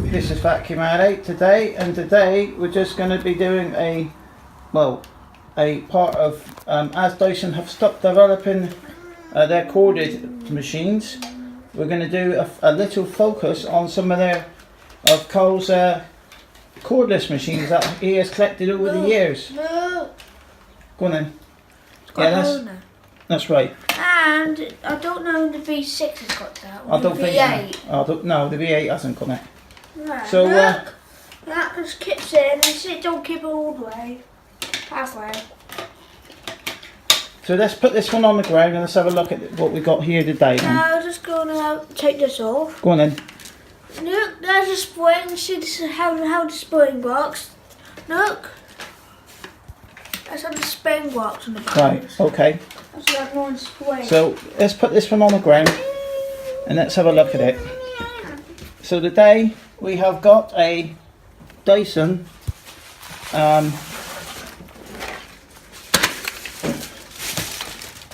This is Vacuum Addict today, and today we're just going to be doing a part of, as Dyson have stopped developing their corded machines, we're going to do a little focus on some of Cole's cordless machines that he has collected over the years. No. Go on then. Yeah, that's right. And I don't know if the V6 has got that. I don't think V8. No, the V8 hasn't got it. Right. So look, that just keeps in and don't keep it all the way. Halfway. So let's put this one on the ground and let's have a look at what we got here today then. Now I'm just going to take this off. Go on then. Look, there's a spring. See this is how the spring works. Look. That's how the spring works on the ground. Right, okay. That's that one spring. So let's put this one on the ground and let's have a look at it. So today we have got a Dyson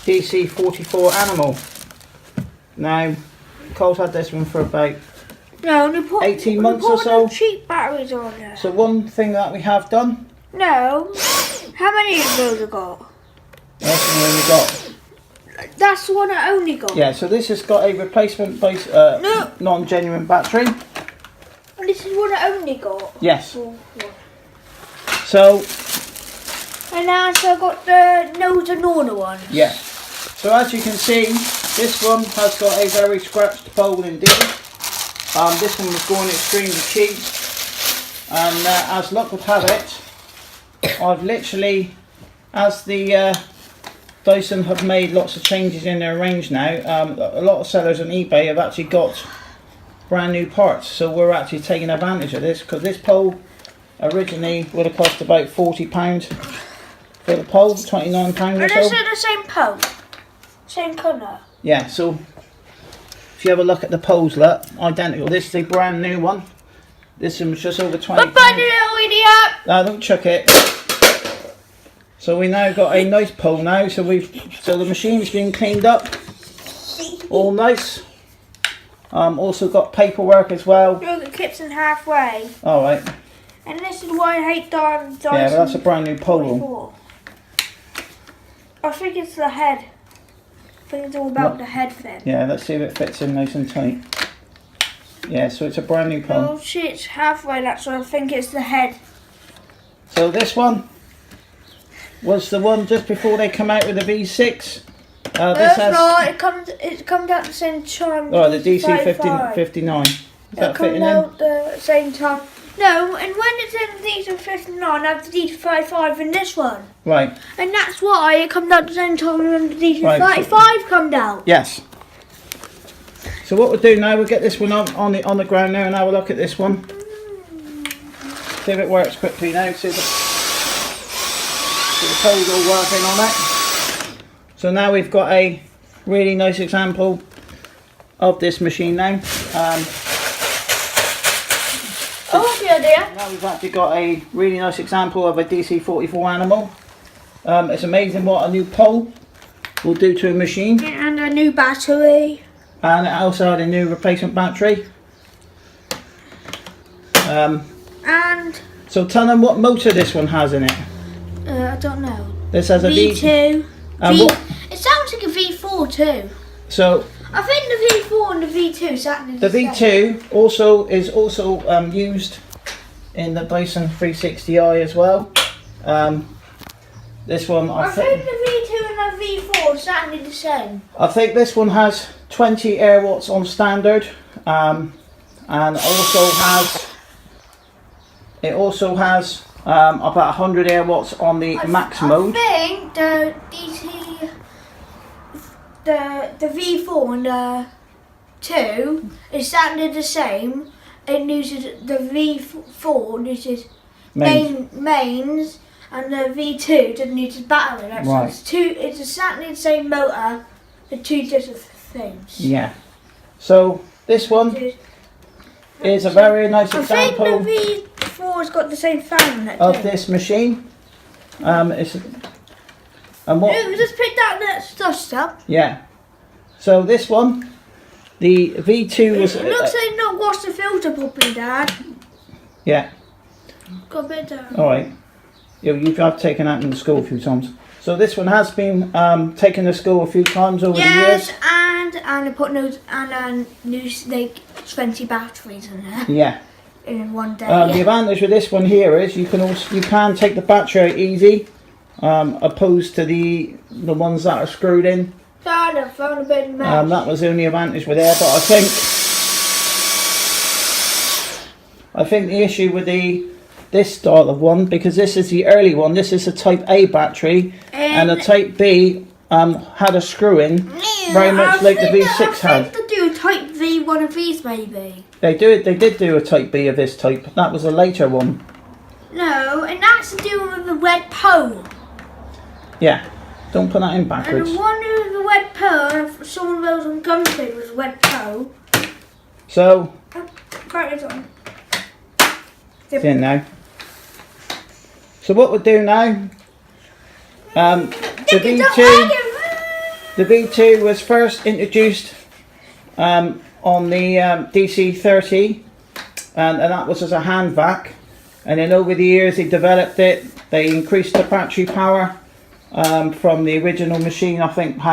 DC44 Animal. Now, Cole's had this one for about 18 months or so. Cheap batteries on there. So one thing that we have done. No. How many of those have got? That's the one we got. That's the one I only got. Yeah, so this has got a replacement base, non-genuine battery. And this is what I only got. Yes. Oh. So. And now so I've got the nose and order one. Yeah. So as you can see, this one has got a very scratched pole indeed. This one was going extremely cheap, and as luck would have it, I've literally, as the Dyson have made lots of changes in their range now, a lot of sellers on eBay have actually got brand new parts, so we're actually taking advantage of this, because this pole originally would have cost about £40 for the pole, £29 or so. And this is the same pole, same colour. Yeah, so if you have a look at the poles, look, identical. This is a brand new one. This one was just over £20. Bye-bye, little idiot! No, don't chuck it. So we now got a nice pole now, so the machine's been cleaned up. All nice. Also got paperwork as well. Look, it clips in halfway. Alright. And this is why I hate Dyson. Yeah, but that's a brand new pole. 44. I think it's the head. I think it's all about the head thing. Yeah, let's see if it fits in nice and tight. Yeah, so it's a brand new pole. Oh shit, it's halfway, that's why I think it's the head. So this one was the one just before they come out with the V6. That's right, it comes out the same time. Oh, the DC59. Is that fitting in? It comes out the same time. No, and when it's in the DC59, I have the DC55 in this one. Right. And that's why it comes out the same time when the DC55 comes out. Yes. So what we'll do now, we'll get this one on the ground now and have a look at this one. See if it works quickly now. See the pole's all working on it. So now we've got a really nice example of this machine now. Now we've actually got a really nice example of a DC44 Animal. It's amazing what a new pole will do to a machine. And a new battery. And it also had a new replacement battery. And so tell them what motor this one has in it. I don't know. This has a V2. It sounds like a V4 too. So I think the V4 and the V2 exactly the V2 also is used in the Dyson 360i as well. This one I think the V2 and the V4 are exactly the same. I think this one has 20 air watts on standard, and also has about 100 air watts on the max mode. I think the V4 and the 2 is exactly the same. It uses the V4 uses mains, and the V2 doesn't use battery. That's right. It's exactly the same motor, the two different things. Yeah. So this one is a very nice I example think the V4's got the same fan on it of too. this machine. And what? Just pick that dust up. Yeah. So this one, the V2 was. It looks like not washed the filter properly, Dad. Yeah. Got a bit down. All right. I've taken that in school a few times. So this one has been taken to school a few times over the years. Yes, and I put new like 20 batteries in there. Yeah. In one day. The advantage with this one here is you can take the battery out easy, opposed to the ones that are screwed in. Dad, I found a bit of mesh. That was the only advantage with there, but I think the issue with this style of one, because this is the early one, this is a Type A battery, and the Type B had a screw in, very much like the V6 had. I think they do a Type V one of these maybe. They did do a Type B of this type. That was a later one. No, and that's to do with the red pole. Yeah, don't put that in backwards. And the one with the red pole, someone else on Gumtree was red pole. So, Crack it on. it's in now. So what we'll do now, the V2 was first introduced on the DC30, and that was as a hand vac, and then over the years they developed it. They increased the battery power from the original machine. I think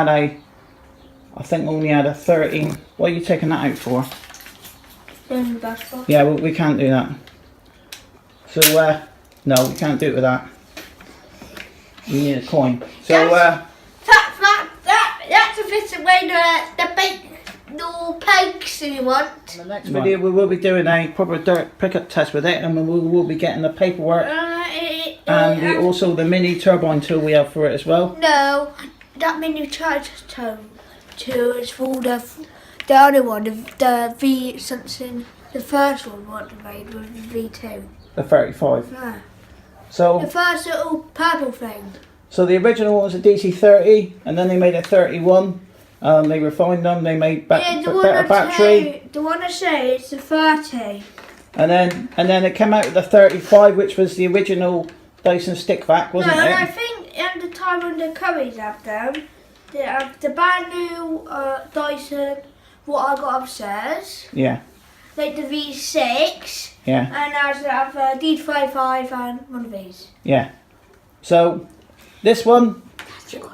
only had a 13. What are you taking that out for? Yeah, well, we can't do that. So no, we can't do it with that. We need a coin. So that's a bit away the big pegs you want. in the next video we will be doing a proper dirt pickup test with it, and we will be getting the paperwork and also the mini turbine tool we have for it as well. No, that mini charge tool is for the other one, the V something, the first one what they made was the V2. The 35. Yeah. So the first little purple thing. So the original one was a DC30, and then they made a 31. They refined them. They made better battery. The one I say it's the 30. And then it came out with the 35, which was the original Dyson stick vac, wasn't it? No, and I think at the time when the Currys have them, they have the brand new Dyson, what I got upstairs. Yeah. Like the V6. Yeah. And I have a D45 and one of these. Yeah. So this one.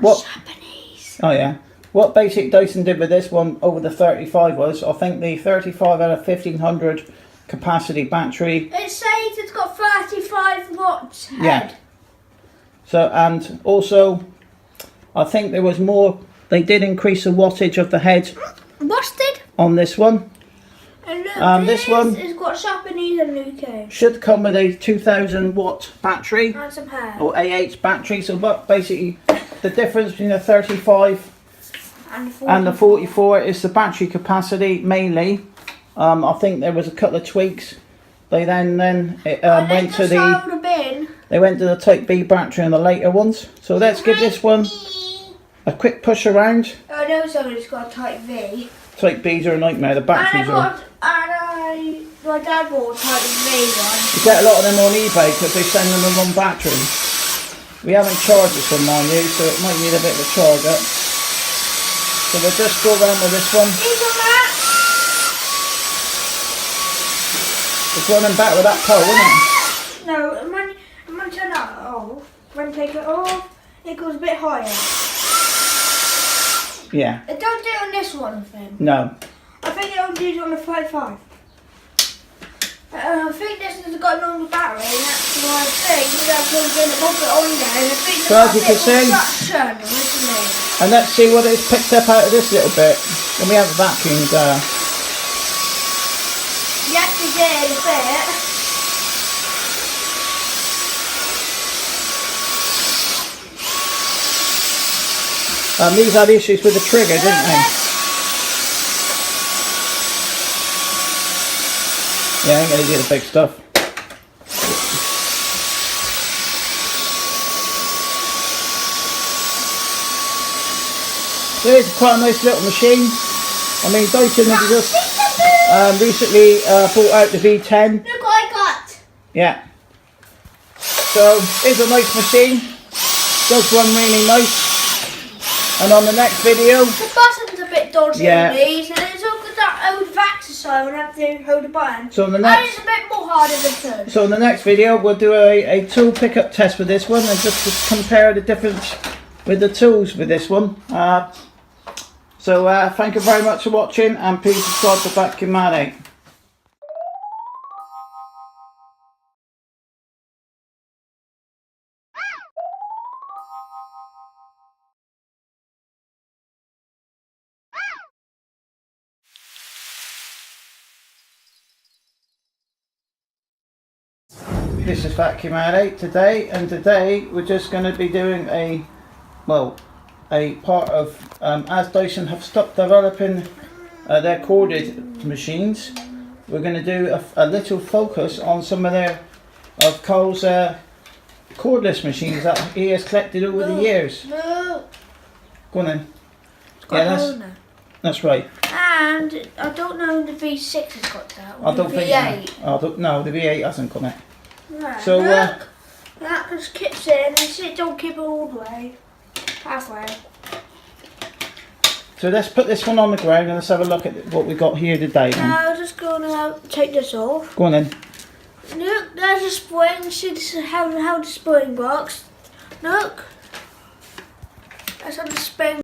What? Japanese. Oh yeah. What basic Dyson did with this one over the 35 was, I think the 35 had a 1500 capacity battery. It says it's got 35 watts head. Yeah. So, and also, I think there was more, they did increase the wattage of the head. What's it? On this one. And look, this one has got Japanese and UK. Should come with a 2000 watt battery. And some hair. Or AH battery. So basically the difference between the 35 and the 44 is the battery capacity mainly. I think there was a couple of tweaks. They then went to the Type B battery on the later ones. So let's give this one a quick push around. I know somebody's got a Type V. Type B's are a nightmare. The batteries are. My dad bought a Type V one. You get a lot of them on eBay because they send them with one battery. We haven't charged this one, mind you, so it might need a bit of a charge up. So we'll just go around with this one. It's running back with that pole, isn't it? No, when turn that off, when take it off, it goes a bit higher. Yeah. It don't do it on this one, I think. No. I think it only do it on the 35. I think this has got a longer battery, and that's why I think we have to get a bump it on there. And I think so as you can see, and let's see what it's picked up out of this little bit when we have a vacuumed. Yes, we did a bit. These had issues with the trigger, didn't they? Yeah, I ain't gonna do the big stuff. So it's quite a nice little machine. I mean, Dyson have just recently bought out the V10. Look what I got. Yeah. So it's a nice machine. Does run really nice. And on the next video, The button's a bit dodgy Yeah. on these, and it's all got that old vax side when I have to hold the button. so on the And next it's a bit more harder than two. So in the next video we'll do a tool pickup test with this one and just to compare the difference with the tools with this one. So thank you very much for watching, and please subscribe to Vacuum Man 8. This is Vacuum Man 8 today, and today we're just going to be doing a part of, as Dyson have stopped developing their corded machines, we're going to do a little focus on some of Cole's cordless machines that he has collected over the years. No. Go on then. It's got Yeah, a hole now. that's right. And I don't know if the V6 has got that. Or I don't the think V8. no, the V8 hasn't got it. No. So, Look, that just keeps in and it don't keep it all the way. Halfway. So let's put this one on the ground and let's have a look at what we got here today. Then. Now I'm just gonna take this off. Go on then. Look, there's a spring. See this is how the spring works. Look. That's how the spring